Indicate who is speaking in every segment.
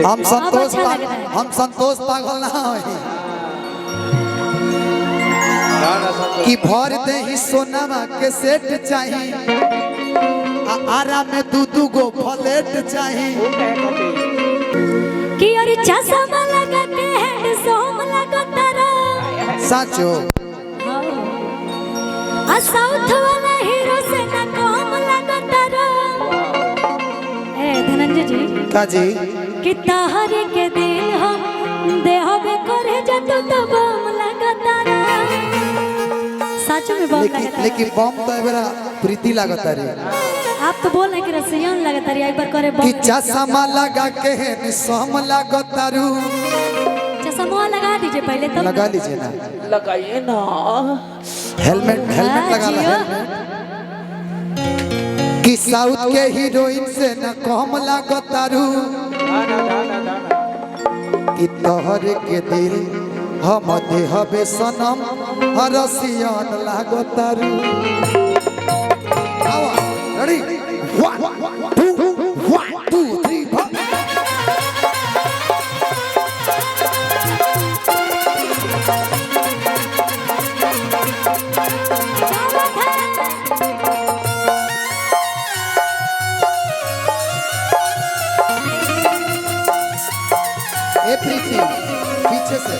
Speaker 1: हम संतोष पागल ना होई कि भर दे ही सोनामा के सेट चाहिए आरा में दू गो फ्लैट चाहिए
Speaker 2: कि और चश्मा लगा के हैंडसम लगा तारा
Speaker 1: साचो
Speaker 2: आ साउथ वाला हीरो से ना कम लगा तारा। ए धनंजय जी
Speaker 1: का जी
Speaker 2: कि तहरी के दिल हम देहबे करे जतु तो बम लगा तारा। सच में बम लगा तारा
Speaker 1: लेकिन बम तो एबरा प्रीति लागत रे।
Speaker 2: आप तो बोल रहे कि रसियन लगा तारी एक बार करे बम
Speaker 1: कि चश्मा लगा के है सम लागत तारू।
Speaker 2: चश्मा लगा दीजिए पहले तब
Speaker 1: लगा लीजिए ना
Speaker 3: लगाइए ना
Speaker 1: हेलमेट लगा ला हेलमेट कि साउथ के हीरोइन से न कम लागत तारू कि तोहर के दिल हम देहबे सनम रसियन लागत तारू। रेडी 1 2 3 4 ए प्रीति पीछे से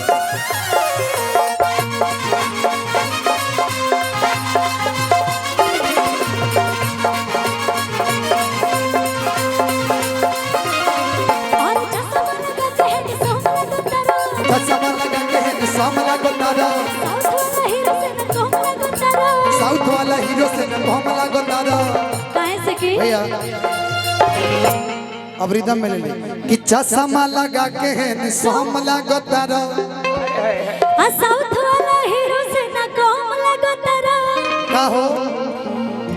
Speaker 1: चश्मा लगा के हैंडसम लगा तारा साउथ वाला हीरो से न कम लागत तारा।
Speaker 2: काहे से कि
Speaker 1: भैया अब रिदम में ले ले कि चश्मा लगा के है सोम लागत तारा
Speaker 2: आ साउथ वाला हीरो से ना कम लगा तारा।
Speaker 1: का हो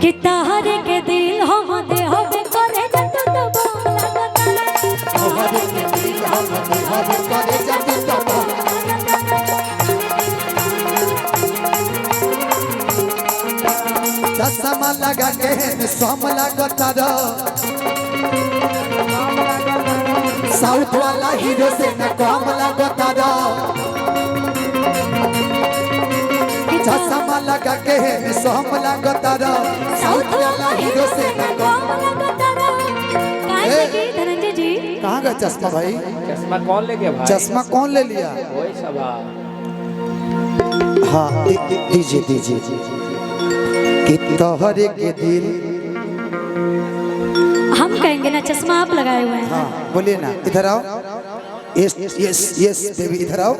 Speaker 2: कि तहरे के दिल हम देहबे करे जतु तो बम लगा तारा।
Speaker 1: तोहरे के दिल हम देहबे करे जतु तो बम। चश्मा लगा के है सोम लागत तारा साउथ वाला हीरो से न कम लागत तारा। चश्मा लगा के है सोम लागत तारा साउथ वाला हीरो से न कम।
Speaker 2: लगा तारा। काहे से कि धनंजय जी
Speaker 1: कहाँ गया चश्मा भाई?
Speaker 3: चश्मा कौन ले गया भाई?
Speaker 1: चश्मा कौन ले लिया?
Speaker 3: वही सब
Speaker 1: हाँ दीजिए कि तोहरे के दिल
Speaker 2: हम कहेंगे ना चश्मा आप लगाए हुए हैं।
Speaker 1: हाँ बोलिए ना इधर आओ। यस यस यस बेबी इधर आओ।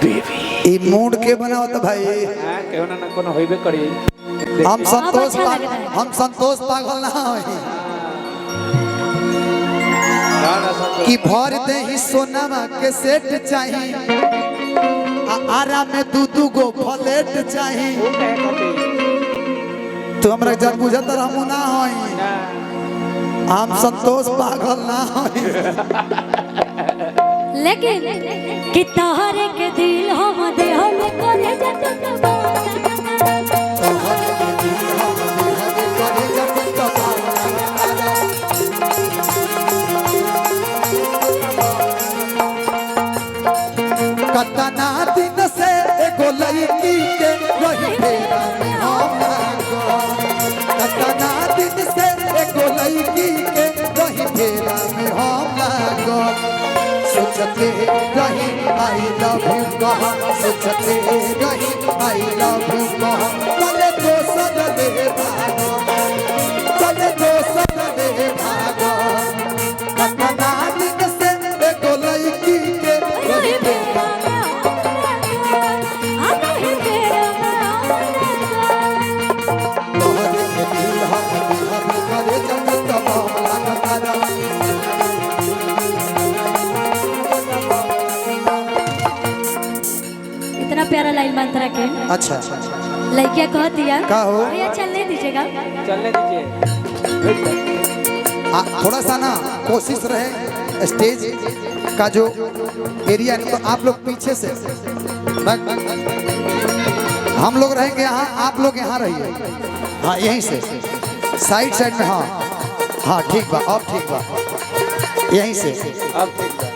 Speaker 3: बेबी
Speaker 1: ये मूड के बनाओ तो भाई
Speaker 3: केहू ना कोनो होइबे करी।
Speaker 1: हम संतोष
Speaker 2: अच्छा लग रहा है।
Speaker 1: हम संतोष पागल ना होई
Speaker 3: ना ना सब
Speaker 1: कि भर दे ही सोनामा के सेट चाहिए आरा में दू गो फ्लैट चाहिए। तो हमरा जब बुझत हम ना होई हम संतोष पागल ना होई।
Speaker 2: लेकिन कि तोहरे के दिल हम देहबे करे जतु तो बम लगा तारा।
Speaker 1: तोहरे के दिल हम देहबे करे जतु तो बम लगा तारा। कतना दिन से एगो लड़की के रही फेरा में हम लागल। कतना दिन से एगो लड़की के रही फेरा में हम लागल। सोचते रही आई लव यू कहा सोचते रही आई लव यू कहा चले दोसर ले भागो चले दोसर ले भागो। कतना दिन से एगो लड़की के रही फेरा तोहरे के दिल हम देहबे करे जतु तो बम लागत तारा।
Speaker 2: इतना प्यारा लाइन मंत्रा के
Speaker 1: अच्छा
Speaker 2: लड़किया कह दिया
Speaker 1: का हो?
Speaker 2: भैया चलने दीजिएगा।
Speaker 3: चलने दीजिए।
Speaker 1: थोड़ा सा ना कोशिश रहे स्टेज का जो एरिया तो आप लोग पीछे से हम लोग रहेंगे यहाँ आप लोग यहाँ रहिए। हाँ यहीं से साइड में हाँ हाँ ठीक बा, अब ठीक बा, यहीं से
Speaker 3: अब ठीक बा।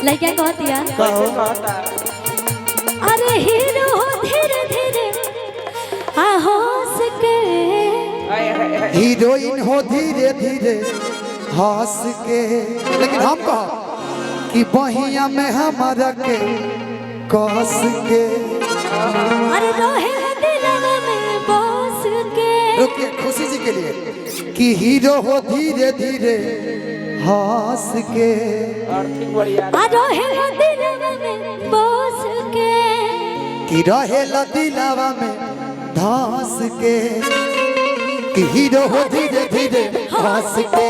Speaker 2: लड़का कहती है
Speaker 3: कैसे कहता?
Speaker 2: अरे हीरो धीरे धीरे हंस के,
Speaker 3: हाय हाय हाय।
Speaker 1: हीरोइन हो धीरे धीरे हंस के, लेकिन हम कहो कि बहिया में हमारा के कस के।
Speaker 2: अरे रोहे दिलवा में बस के।
Speaker 1: रुकिए खुशी जी के लिए कि हीरो हो धीरे धीरे हंस के,
Speaker 3: आर्थिक बढ़िया।
Speaker 2: आ रोहे दिलवा में बस के,
Speaker 1: कि रहे दिलावा में धंस के, कि हीरो हो धीरे धीरे हंस के,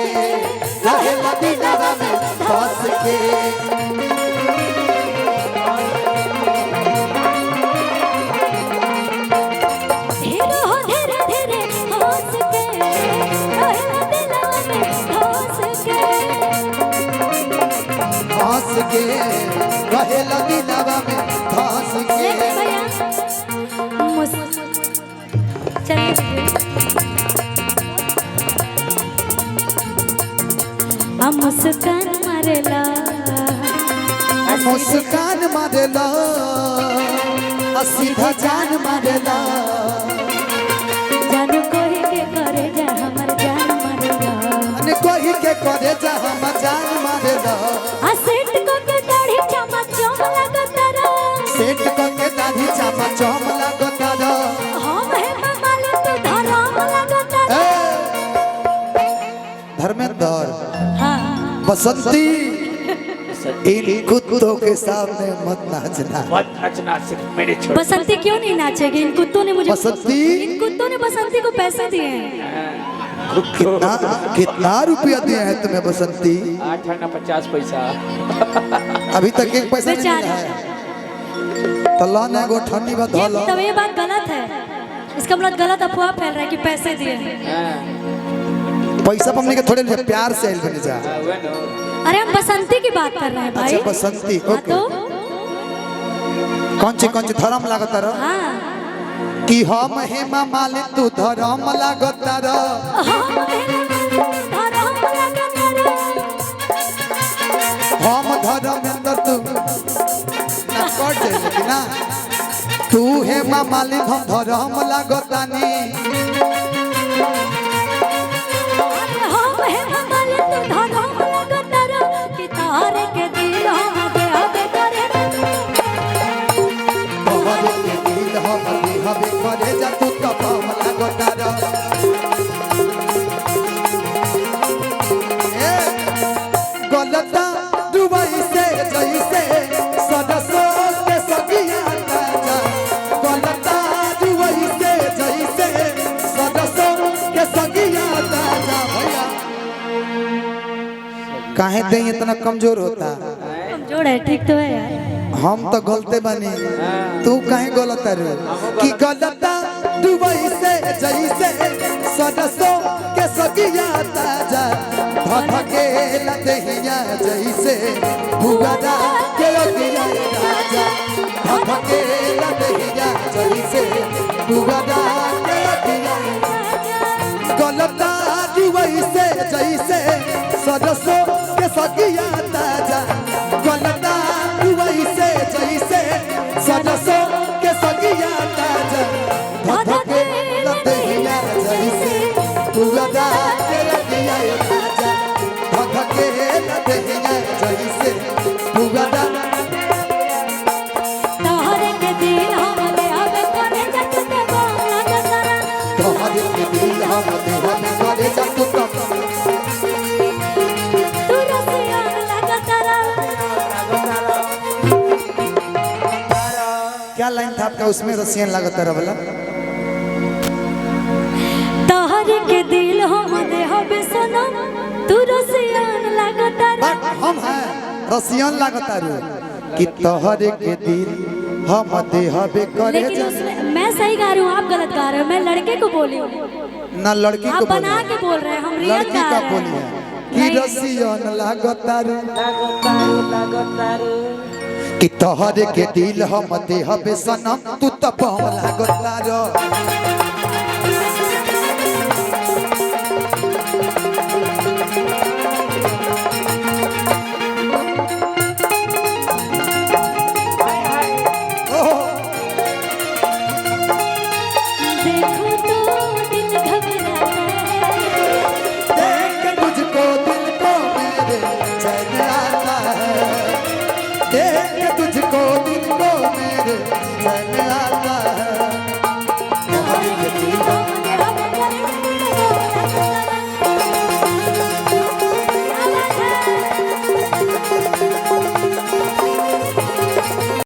Speaker 1: रहे दिलावा में धंस के।
Speaker 2: हीरो धीरे धीरे हंस के, रोहे दिलवा में हंस के।
Speaker 1: हंस के रहे दिलावा में धंस के।
Speaker 2: लेकिन भैया चलिए हम मुस्कान मारेला,
Speaker 1: मुस्कान मारेला, सीधा जान मारेला,
Speaker 2: जानू कोई के करे जा हमर जान मारेला।
Speaker 1: अने कोई के करे जा हम जान मारेला।
Speaker 2: आ सेठ को के दाढ़ी चमचम लगतरा,
Speaker 1: सेठ को के दाढ़ी चमचम लगतरा।
Speaker 2: हम है माले तो धराम लगतरा।
Speaker 1: धर्मेंद्र
Speaker 2: हां
Speaker 1: बसंती इन कुत्तों के सामने मत नाचना।
Speaker 3: मत नाचना सिर्फ मेरे छोड़।
Speaker 2: बसंती क्यों नहीं नाचेगी? इन कुत्तों ने मुझे
Speaker 1: बसंती
Speaker 2: इन कुत्तों ने बसंती को पैसे दिए हैं।
Speaker 1: कितना कितना रुपया दिए हैं तुम्हें बसंती?
Speaker 3: 8 आना 50 पैसा।
Speaker 1: अभी तक एक पैसा नहीं
Speaker 2: बेचारी।
Speaker 1: मिला है। तो लाना गो ठंडी बात
Speaker 2: ये
Speaker 1: होला।
Speaker 2: तब ये बात गलत है, इसका मतलब गलत अफवाह फैल रहा है कि पैसे दिए हैं।
Speaker 3: हाँ,
Speaker 1: पैसा पमने के थोड़े लिए प्यार से आइल बने जा।
Speaker 3: वो नो।
Speaker 2: अरे हम बसंती की बात कर रहे हैं भाई।
Speaker 1: अच्छा बसंती
Speaker 2: हाँ
Speaker 1: ओके।
Speaker 2: तो
Speaker 1: कौन सी धर्म लागत रह?
Speaker 2: हाँ
Speaker 1: कि हम हेमा मालिन तू धर्म लागत रह। हम धर्मेंद्र तू ना कर दे लेकिन ना तू हेमा मालिन हम धर्म लागतानी। तोहरे के दिल हम हवे करे जा तू कपम लागत रह। ए गलता दुबई से जैसे सदसो के सगिया ताजा। गलता दुबई से जैसे सदसो के सगिया ताजा। भैया काहे दे इतना कमजोर होता?
Speaker 2: कमजोर है, ठीक तो है यार।
Speaker 1: हम तो गलते बनी, तू काहे गलत रे? कि गलता दुबई से जैसे सदसो के सगिया ताजा। धधके लदहिया जैसे भुगरा के लगिया ताजा। धधके लदहिया जैसे भुगरा के लगिया। गलता दुबई से जैसे सदसो के सगिया ताजा। गलता दुबई से जैसे सदसो के सगिया ताजा। धधके लदहिया जैसे भुगरा के लगिया ताजा। धधके लदहिया जैसे भुगरा।
Speaker 2: तोहरे के दिल हमले हवे करे जत ते बांगला जतरा।
Speaker 1: तोहरे के दिल हम देह में करे जा तू कब।
Speaker 2: तू रसिया लगतरा।
Speaker 1: क्या लाइन था आपका उसमें रसियन लागत रहा वाला?
Speaker 2: तोहरे के दिल हमले हवे सनम, तू रसिया लगतरा।
Speaker 1: बट हम हैं रसियन लागत रे कि तोहरे के दिल हम देहबे करे
Speaker 2: लेकिन
Speaker 1: जा।
Speaker 2: उसमें मैं सही गा रही हूँ, आप गलत गा रहे हो। मैं लड़के को बोली हूँ,
Speaker 1: ना लड़की
Speaker 2: आप
Speaker 1: को
Speaker 2: बना
Speaker 1: बोली
Speaker 2: के बोल रहे हैं। हम रियल
Speaker 1: लड़की
Speaker 2: गा
Speaker 1: का
Speaker 2: रहे
Speaker 1: बोली
Speaker 2: हैं।
Speaker 1: है कि
Speaker 2: नहीं।
Speaker 1: रसियन लागत रे
Speaker 3: लागतारू।
Speaker 1: कि तोहरे के दिल हम देहबे सनम तू तो बम लागत रे।